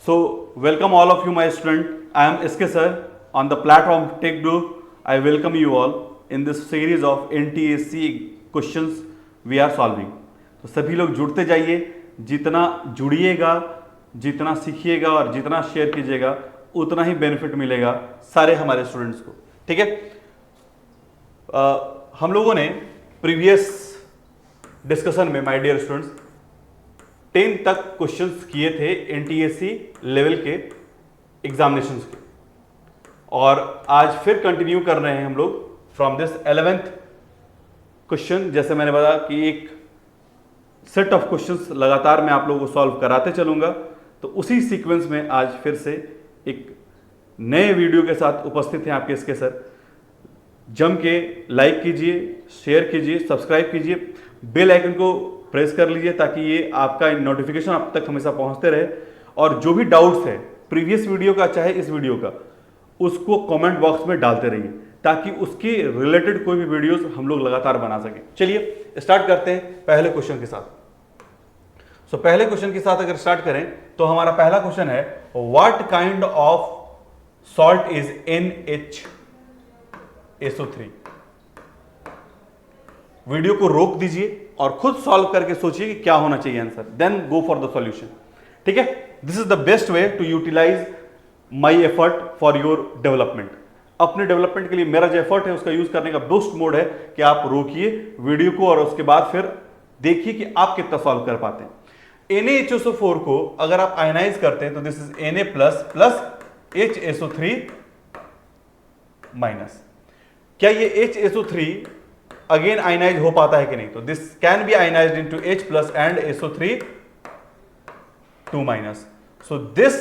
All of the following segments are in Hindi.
So, welcome all of you, my student. I am SK sir. On the platform TechDo, I welcome you all in this series of NTSC questions we are solving. तो सभी लोग जुड़ते जाइए, जितना जुड़िएगा, जितना सीखिएगा और जितना शेयर कीजिएगा उतना ही बेनिफिट मिलेगा सारे हमारे स्टूडेंट्स को। ठीक है, हम लोगों ने प्रीवियस डिस्कशन में माय डियर स्टूडेंट्स 10 तक क्वेश्चंस किए थे एनटीएससी लेवल के एग्जामिनेशंस के, और आज फिर कंटिन्यू कर रहे हैं हम लोग फ्रॉम दिस 11th क्वेश्चन। जैसे मैंने बताया कि एक सेट ऑफ क्वेश्चंस लगातार मैं आप लोगों को सॉल्व कराते चलूंगा, तो उसी सीक्वेंस में आज फिर से एक नए वीडियो के साथ उपस्थित हैं आपके इसके सर। जम के लाइक कीजिए, शेयर कीजिए, सब्सक्राइब कीजिए, बेल आइकन को प्रेस कर लीजिए ताकि ये आपका नोटिफिकेशन आप तक हमेशा पहुंचते रहे। और जो भी डाउट्स है प्रीवियस वीडियो का चाहे इस वीडियो का, उसको कमेंट बॉक्स में डालते रहिए ताकि उसके रिलेटेड कोई भी वीडियोस हम लोग लगातार बना सकें। चलिए स्टार्ट करते हैं पहले क्वेश्चन के साथ। सो पहले क्वेश्चन के साथ अगर स्टार्ट करें तो हमारा पहला क्वेश्चन है, what kind of salt is NHSO3। Video को रोक दीजिए और खुद सॉल्व करके सोचिए कि क्या होना चाहिए answer, then go for the solution. ठीक है, this is the best way to utilise my effort for your development. अपने डेवलपमेंट के लिए मेरा जो एफर्ट है उसका यूज करने का बेस्ट मोड है कि आप रोकिए वीडियो को और उसके बाद फिर देखिए कि आप कितना सॉल्व कर पाते हैं। NaHSO4 को अगर आप आयनाइज करते हैं तो this is Na plus HSO3 minus. क्या ये HSO3 अगेन आयनाइज हो पाता है कि नहीं? तो this can be ionised into H plus and SO3 2 minus. So this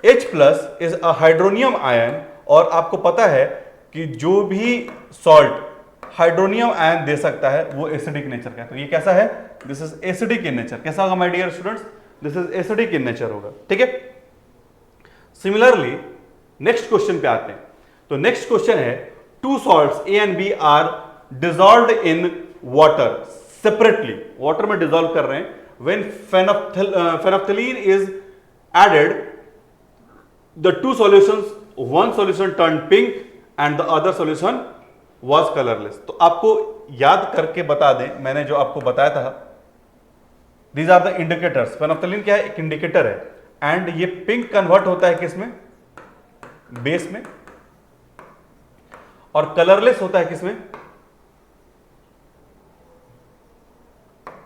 H plus is a hydronium ion, और आपको पता है कि जो भी सॉल्ट हाइड्रोनियम आयन दे सकता है वो एसिडिक नेचर का है। तो ये कैसा है? This is acidic in nature. कैसा होगा my dear students? This is acidic in nature होगा। ठीक है, सिमिलरली नेक्स्ट क्वेश्चन पे आते हैं। तो नेक्स्ट क्वेश्चन है, two salts A and B are dissolved in water separately. Water में डिजोल्व कर रहे हैं। When phenolphthalein is added, the two solutions, one solution turned pink and the other solution was colorless. तो आपको याद करके बता दें, मैंने जो आपको बताया था, these are the indicators. phenolphthalein क्या है? एक इंडिकेटर है, एंड ये पिंक कन्वर्ट होता है किसमें? बेस में, और कलरलेस होता है किसमें?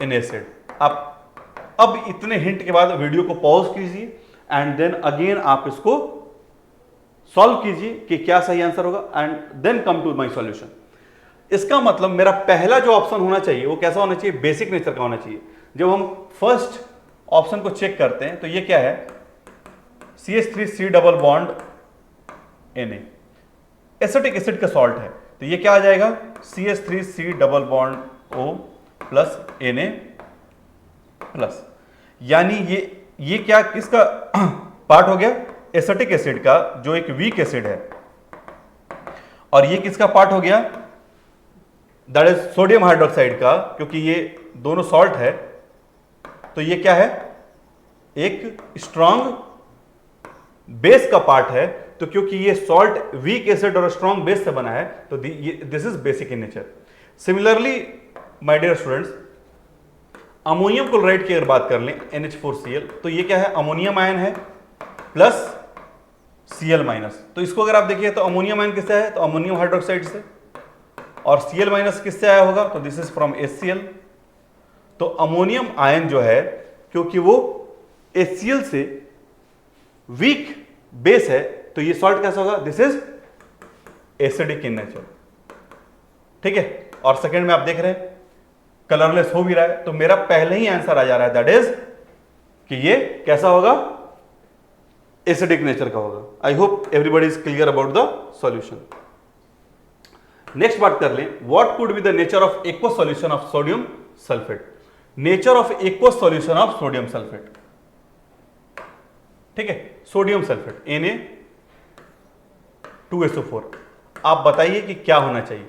In acid. आप अब इतने हिंट के बाद वीडियो को पॉज कीजिए एंड देन अगेन आप इसको सॉल्व कीजिए कि क्या सही आंसर होगा, and then come to my solution. इसका मतलब मेरा पहला जो ऑप्शन होना चाहिए वो कैसा होना चाहिए? बेसिक नेचर का होना चाहिए। जब हम फर्स्ट ऑप्शन को चेक करते हैं तो ये क्या है? CH3C double bond Na, acetic acid का सॉल्ट है, तो ये क्या आ जाएगा? CH3C double bond O plus Na plus. यानी ये क्या किसका पार्ट हो गया? एसिटिक एसिड का, जो एक वीक एसिड है, और ये किसका पार्ट हो गया? दैट इज सोडियम हाइड्रोक्साइड का, क्योंकि ये दोनों सॉल्ट है। तो ये क्या है? एक स्ट्रॉन्ग बेस का पार्ट है। तो क्योंकि ये सॉल्ट वीक एसिड और स्ट्रॉन्ग बेस से बना है, तो this is basic in nature. Similarly my dear students, ammonium chloride की अगर बात कर लें, NH4Cl, तो ये क्या है? अमोनियम आयन है प्लस Cl माइनस। तो इसको अगर आप देखिए तो अमोनियम आयन किससे है? तो अमोनियम हाइड्रोक्साइड से, और Cl माइनस किससे आया होगा? तो दिस इज फ्रॉम HCl। तो अमोनियम आयन जो है, क्योंकि वो HCl से वीक बेस है, तो ये सॉल्ट कैसा होगा? This is acidic in nature. ठीक है, और सेकंड में आप देख रहे हैं कलरलेस हो भी रहा है, तो मेरा पहले ही आंसर आ जा रहा है, दैट इज कि ये कैसा होगा? एसिडिक नेचर का होगा। I hope everybody is clear about the solution. Next बात कर लें, what could be the nature of aqueous solution of sodium sulphate. Nature of aqueous solution of sodium sulphate. ठीक है, सोडियम सल्फेट Na2SO4, आप बताइए कि क्या होना चाहिए।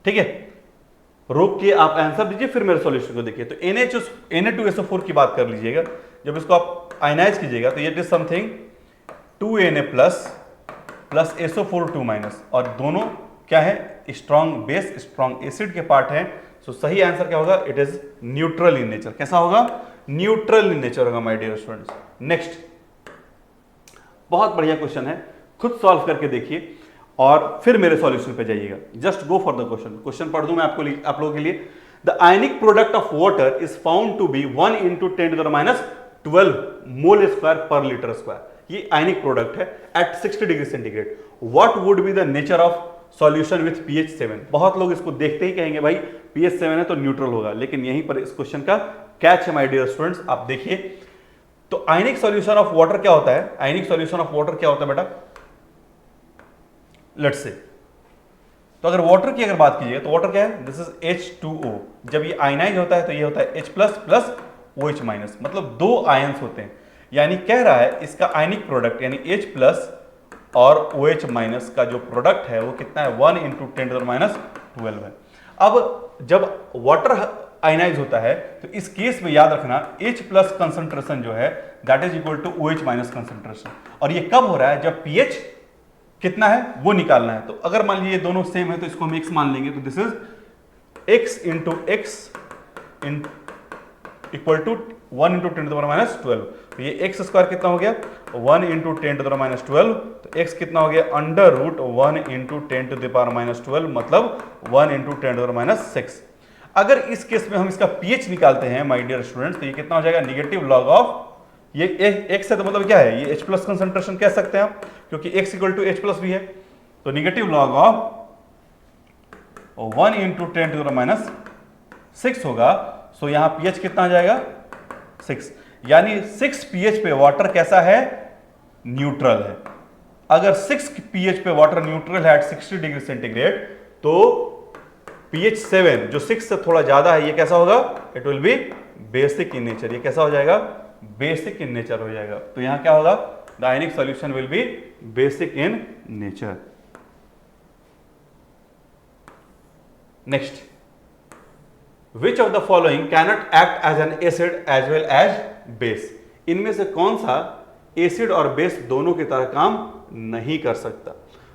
ठीक है, रोक के आप आंसर दीजिए, फिर मेरे सॉल्यूशन को देखिए। तो Na2SO4 की बात कर लीजिएगा, जब इसको आप आयनाइज कीजिएगा तो ये is something 2Na plus SO4 2-, और दोनों क्या है, स्ट्रॉन्ग बेस स्ट्रॉन्ग एसिड के पार्ट हैं। सो सही आंसर क्या होगा, it is neutral in nature. कैसा होगा, न्यूट्रल इन नेचर होगा माय डियर स्टूडेंट्स। नेक्स्ट, बहुत बढ़िया क्वेश्चन है, खुद सॉल्व करके देखिए और फिर मेरे सॉल्यूशन पे जाइएगा। Just go for the question. Question पढ़ दूं मैं आप लोगों के लिए। The ionic product of water is found to be 1 × 10⁻12 mole square per litre square. ये आयनिक प्रोडक्ट है at 60 degree centigrade. What would be the nature of solution with pH 7? बहुत लोग इसको देखते ही कहेंगे भाई pH 7 है तो न्यूट्रल होगा, लेकिन यहीं पर इस क्वेश्चन का कैच है माय डियर स्टूडेंट्स। आप देखिए तो आयनिक सॉल्यूशन ऑफ वाटर क्या होता है, आयनिक सॉल्यूशन ऑफ वाटर क्या होता है बेटा, लेट्स से। तो अगर वाटर की अगर बात कीजिए तो वाटर क्या है, दिस इज H2O। जब ये आयनाइज होता है तो ये होता है H+ प्लस OH-, मतलब दो आयंस होते हैं। यानी कह रहा है इसका आयनिक प्रोडक्ट यानी H+ और OH- का जो प्रोडक्ट है वो कितना है, 1 × 10⁻12 है। अब जब वाटर आयनाइज होता है तो इस केस में याद रखना H+ कंसंट्रेशन जो है that is equal to OH- concentration. और ये कब हो रहा है, जब pH कितना है वो निकालना है। तो अगर मान लीजिए दोनों सेम है तो इसको हम x मान लेंगे, तो this is x × x equal to 1 × 10⁻12। तो ये x स्क्वायर कितना हो गया, 1 × 10⁻12। तो x कितना हो गया, √1 × 10⁻12, मतलब 1 × 10⁻6। अगर इस केस में हम इसका pH निकालते हैं माय डियर स्टूडेंट्स, तो ये कितना हो जाएगा, नेगेटिव लॉग ऑफ, ये x है तो मतलब क्या है, ये H+ कंसंट्रेशन कह सकते हैं आप, क्योंकि x = H+ भी है। तो नेगेटिव लॉग ऑफ 1 × 10⁻6 होगा। सो यहां pH कितना आ जाएगा, 6। यानी 6 pH पे वाटर कैसा है, न्यूट्रल है। अगर 6 pH पे वाटर न्यूट्रल है एट 60 डिग्री सेंटीग्रेड, तो pH 7 जो 6 से थोड़ा ज्यादा है ये कैसा होगा, it will be basic in nature. ये कैसा हो जाएगा, बेसिक इन नेचर हो जाएगा। तो यहां क्या होगा, the ionic solution will be basic in nature. Next, which of the following cannot act as an acid as well as base? इनमें से कौन सा एसिड और बेस दोनों की तरह काम नहीं कर सकता?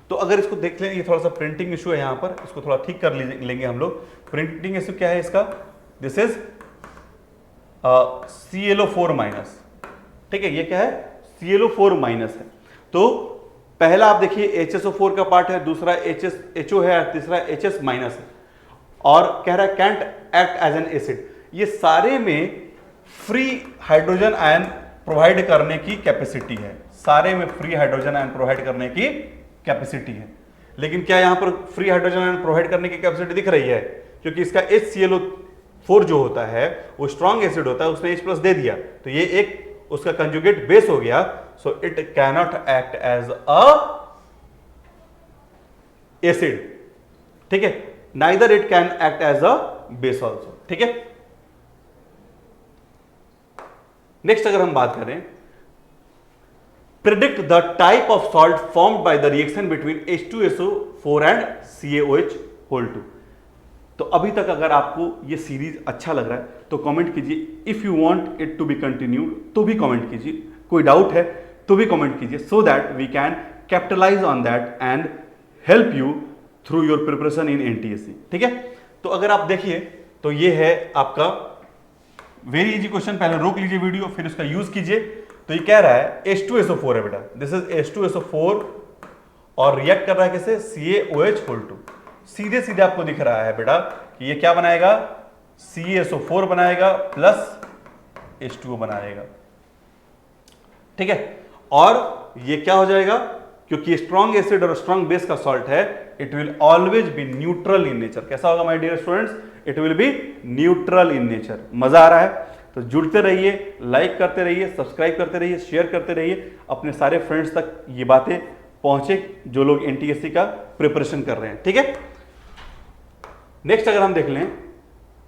तो अगर इसको देख लें, ये थोड़ा सा प्रिंटिंग इशू है यहां पर, इसको थोड़ा ठीक कर लेंगे हम लोग। प्रिंटिंग इशू क्या है इसका, दिस इज ClO4-। ठीक है, ये क्या है, ClO4- है। तो पहला आप देखिए HSO4 का पार्ट है, दूसरा HO है, तीसरा HS- है, और कह रहा है can't act as an acid. ये सारे में फ्री हाइड्रोजन आयन प्रोवाइड करने की कैपेसिटी है, सारे में फ्री हाइड्रोजन आयन प्रोवाइड करने की कैपेसिटी है। लेकिन क्या यहां पर फ्री हाइड्रोजन आयन प्रोवाइड करने की कैपेसिटी दिख रही है, क्योंकि इसका HClO4 जो होता है वो स्ट्रॉन्ग एसिड होता है, उसने H+ दे दिया, तो ये एक उसका कंजुगेट बेस हो गया। So it cannot act as a acid. ठीक है, neither it can act as a base also. ठीक है, नेक्स्ट अगर हम बात करें, predict the type of salt formed by the reaction between H2SO4 and CaOH2। तो अभी तक अगर आपको ये सीरीज अच्छा लग रहा है तो कमेंट कीजिए, if you want it to be continued तो भी कमेंट कीजिए, कोई डाउट है तो भी कमेंट कीजिए, so that we can capitalise on that and help you through your preparation in NTSC। ठीक है, तो अगर आप देखिए तो ये है आपका वेरी इजी क्वेश्चन। पहले रोक लीजिए वीडियो, फिर उसका यूज कीजिए। तो ये कह रहा है H2SO4 है बेटा, दिस इज H2SO4 और रिएक्ट कर रहा है कैसे, CaOH2। सीधे सीधे आपको दिख रहा है बेटा कि ये क्या बनाएगा, CaSO4 बनाएगा प्लस H2O बनाएगा। ठीक है, और ये क्या हो जाएगा, क्योंकि स्ट्रॉन्ग एसिड और स्ट्रॉन्ग बेस का सॉल्ट है, it will always be neutral in nature. कैसा होगा my dear students, it will be neutral in nature. मजा आ रहा है तो जुड़ते रहिए, लाइक करते रहिए, सब्सक्राइब करते रहिए, शेयर करते रहिए, अपने सारे फ्रेंड्स तक ये बातें पहुंचे जो लोग NTSC का प्रिपरेशन कर रहे हैं। ठीक है, नेक्स्ट अगर हम देख लें,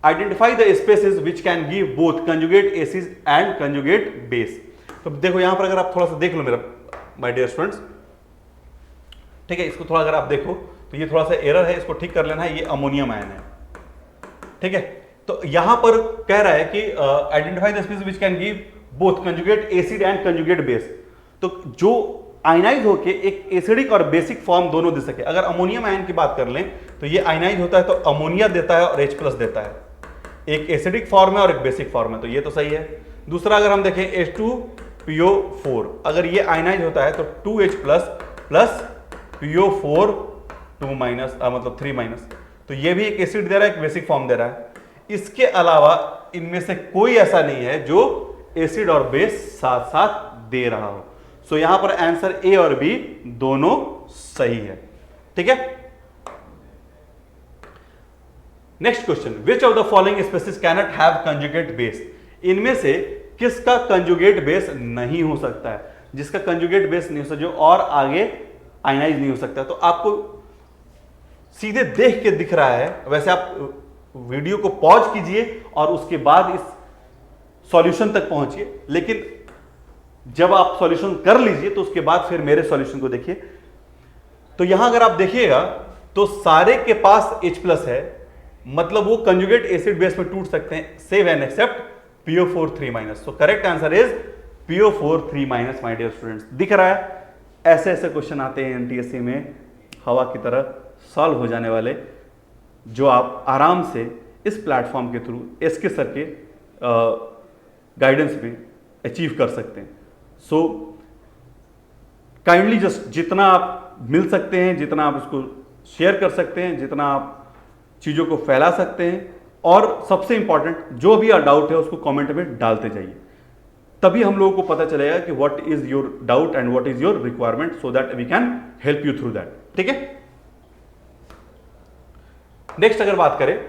identify the species which can give both conjugate acid and conjugate base. तो देखो यहां पर अगर आप थोड़ा सा देख लो मेरा माय डियर स्टूडेंट्स, ठीक है, इसको थोड़ा अगर आप देखो तो ये थोड़ा सा एरर है, इसको ठीक कर लेना है, ये अमोनियम आयन है। ठीक है, तो यहां पर कह रहा है कि identify the species which can give both conjugate acid and conjugate base, तो जो आयनाइज होके एक एसिडिक और बेसिक फॉर्म दोनों दे सके। अगर अमोनियम आयन की बात कर लें तो ये आयनाइज होता है तो अमोनिया देता है और H+ देता है, एक एसिडिक फॉर्म है और एक बेसिक फॉर्म है, तो ये तो सही है। दूसरा अगर हम देखें H2PO4, अगर ये आयनाइज होता है तो 2H+ प्लस PO4 2 माइनस मतलब 3 माइनस, तो ये भी एक एसिड दे रहा है, एक बेसिक फॉर्म दे रहा है। इसके अलावा इनमें से कोई ऐसा नहीं है जो एसिड और बेस साथ साथ दे रहा हो। सो यहां पर आंसर ए और बी दोनों सही है, ठीक है। Next question, which of the following species can not have conjugate base, इनमें से किसका कंजुगेट बेस नहीं हो सकता है, जिसका कंजुगेट बेस नहीं हो सकता, जो और आगे आयनाइज नहीं हो सकता। तो आपको सीधे देख के दिख रहा है, वैसे आप वीडियो को पॉज कीजिए और उसके बाद इस सॉल्यूशन तक पहुंचिए, लेकिन जब आप सॉल्यूशन कर लीजिए तो उसके बाद फिर मेरे सॉल्यूशन को देखिए। तो यहां अगर आप देखिएगा तो सारे के पास H+ है, मतलब वो कंजुगेट एसिड बेस में टूट सकते हैं, save and accept PO4 3 minus. So correct answer is PO4 3 minus my dear students. दिख रहा है, ऐसे ऐसे क्वेश्चन आते हैं NTSC में हवा की तरह सॉल्व हो जाने वाले, जो आप आराम से इस प्लेटफॉर्म के थ्रू SK सर के गाइडेंस में अचीव कर सकते हैं। सो काइंडली जस्ट जितना आप मिल सकते हैं, जितना आप इसको शेयर कर सकते हैं, जितना आप चीज़ों को फैला सकते हैं, और सबसे इंपॉर्टेंट जो भी डाउट है उसको कमेंट में डालते जाइए, तभी हम लोगों को पता चलेगा कि what is your doubt and what is your requirement, so that we can help you through that, ठीक है। नेक्स्ट अगर बात करें,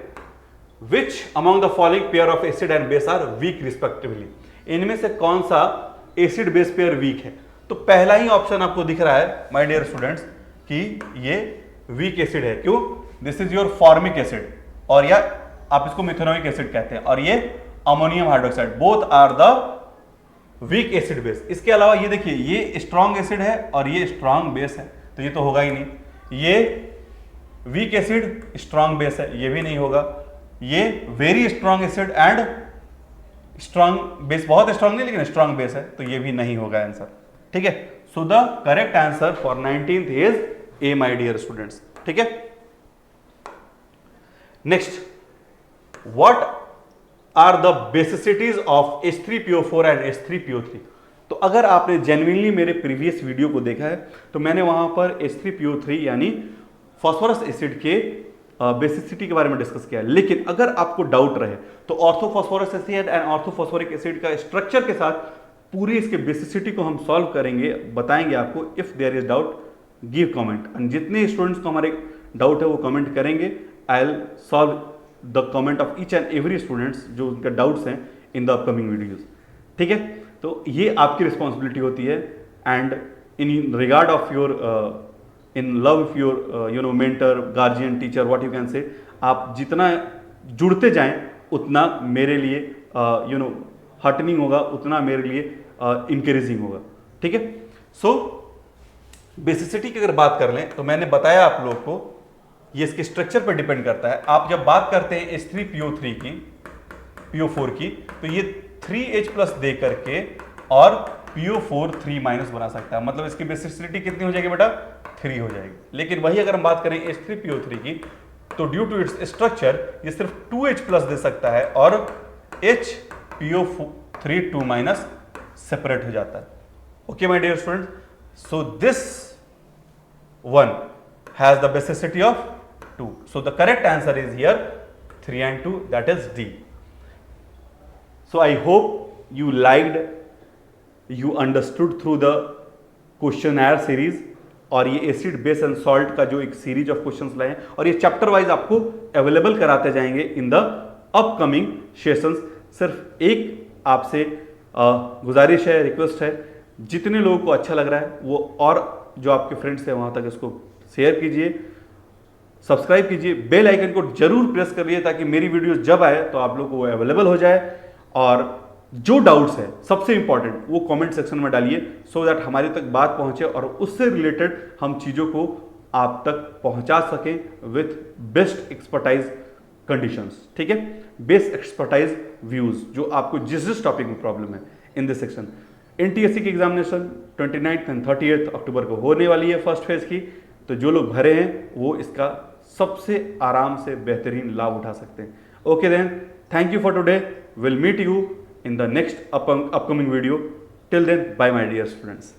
which among the following pair of acid and base are weak respectively, इनमें से कौन सा एसिड बेस पेयर वीक है। तो पहला ही ऑप्शन आपको दिख रहा है माय डियर स्टूडेंट्स कि ये वीक एसिड है। क्यों? This is your formic acid, और या आप इसको मिथेनोइक एसिड कहते हैं, और ये ammonium hydroxide, both are the weak acid base. इसके अलावा ये देखिए, ये स्ट्रॉन्ग एसिड है और ये स्ट्रॉन्ग बेस है, तो ये तो होगा ही नहीं। ये वीक एसिड स्ट्रॉन्ग बेस है, ये भी नहीं होगा। ये very strong acid and strong base, बहुत स्ट्रॉन्ग नहीं लेकिन स्ट्रॉन्ग बेस है, तो ये भी नहीं होगा आंसर, ठीक है। So the correct answer for 19th is A my dear students, ठीक है। Next, what are the basicities of H3PO4 and H3PO3। तो अगर आपने जेन्युइनली मेरे प्रीवियस वीडियो को देखा है तो मैंने वहां पर H3PO3 यानी फॉस्फोरस एसिड के बेसिसिटी के बारे में डिस्कस किया है। लेकिन अगर आपको डाउट रहे तो orthophosphorous acid and orthophosphoric acid का स्ट्रक्चर के साथ पूरी इसके बेसिसिटी को हम सॉल्व करेंगे, बताएंगे आपको। If there is doubt give comment, and जितने स्टूडेंट्स को हमारे डाउट है वो कमेंट करेंगे, I will solve the comment of each and every students जो उनके डाउट्स हैं इन द अपकमिंग वीडियोज, ठीक है। तो ये आपकी रिस्पॉन्सिबिलिटी होती है, and in regard of your in love of your you know mentor, guardian, teacher, what you can say, आप जितना जुड़ते जाएं उतना मेरे लिए यू नो हार्टनिंग होगा, उतना मेरे लिए इंकरेजिंग होगा, ठीक है। सो बेसिसिटी की अगर बात कर लें तो मैंने बताया आप लोग को ये इसके स्ट्रक्चर पर डिपेंड करता है। आप जब बात करते हैं H3PO3 की, PO4 की, तो ये 3H+ दे करके और PO4 3 माइनस बना सकता है, मतलब इसकी बेसिसिटी कितनी हो जाएगी बेटा? 3 हो जाएगी। लेकिन वही अगर हम बात करें H3PO3 की, तो ड्यू टू इट्स स्ट्रक्चर ये सिर्फ 2H+ दे सकता है और HPO3 2 माइनस सेपरेट हो जाता है। Okay my dear student, so this one has the basicity of 2, so the correct answer is here 3 and 2, that is D. So I hope you liked, you understood through the questionnaire series, और ये एसिड बेस एंड सॉल्ट का जो एक सीरीज ऑफ क्वेश्चंस लाए हैं, और ये चैप्टर वाइज आपको अवेलेबल कराते जाएंगे इन द अपकमिंग सेशंस। सिर्फ एक आपसे गुजारिश है, रिक्वेस्ट है, जितने लोगों को अच्छा लग रहा है वो, और जो आपके फ्रेंड्स हैं वहां तक इसको शेयर कीजिए, सब्सक्राइब कीजिए, बेल आइकन को जरूर प्रेस करिए ताकि मेरी वीडियो जब आए तो आप लोगों को वो अवेलेबल हो जाए। और जो डाउट्स है सबसे इंपॉर्टेंट वो कमेंट सेक्शन में डालिए, सो दैट हमारे तक बात पहुंचे और उससे रिलेटेड हम चीज़ों को आप तक पहुंचा सकें विथ बेस्ट एक्सपर्टाइज कंडीशंस, ठीक है। बेस्ट एक्सपर्टाइज व्यूज, जो आपको जिस जिस टॉपिक में प्रॉब्लम है इन दिस सेक्शन। NTSC की एग्जामिनेशन 29 एंड 30 अक्टूबर को होने वाली है फर्स्ट फेज की, तो जो लोग भरे हैं वो इसका सबसे आराम से बेहतरीन लाभ उठा सकते हैं। Okay then, thank you for today, will meet you in the next upcoming video. Till then, bye my dear students.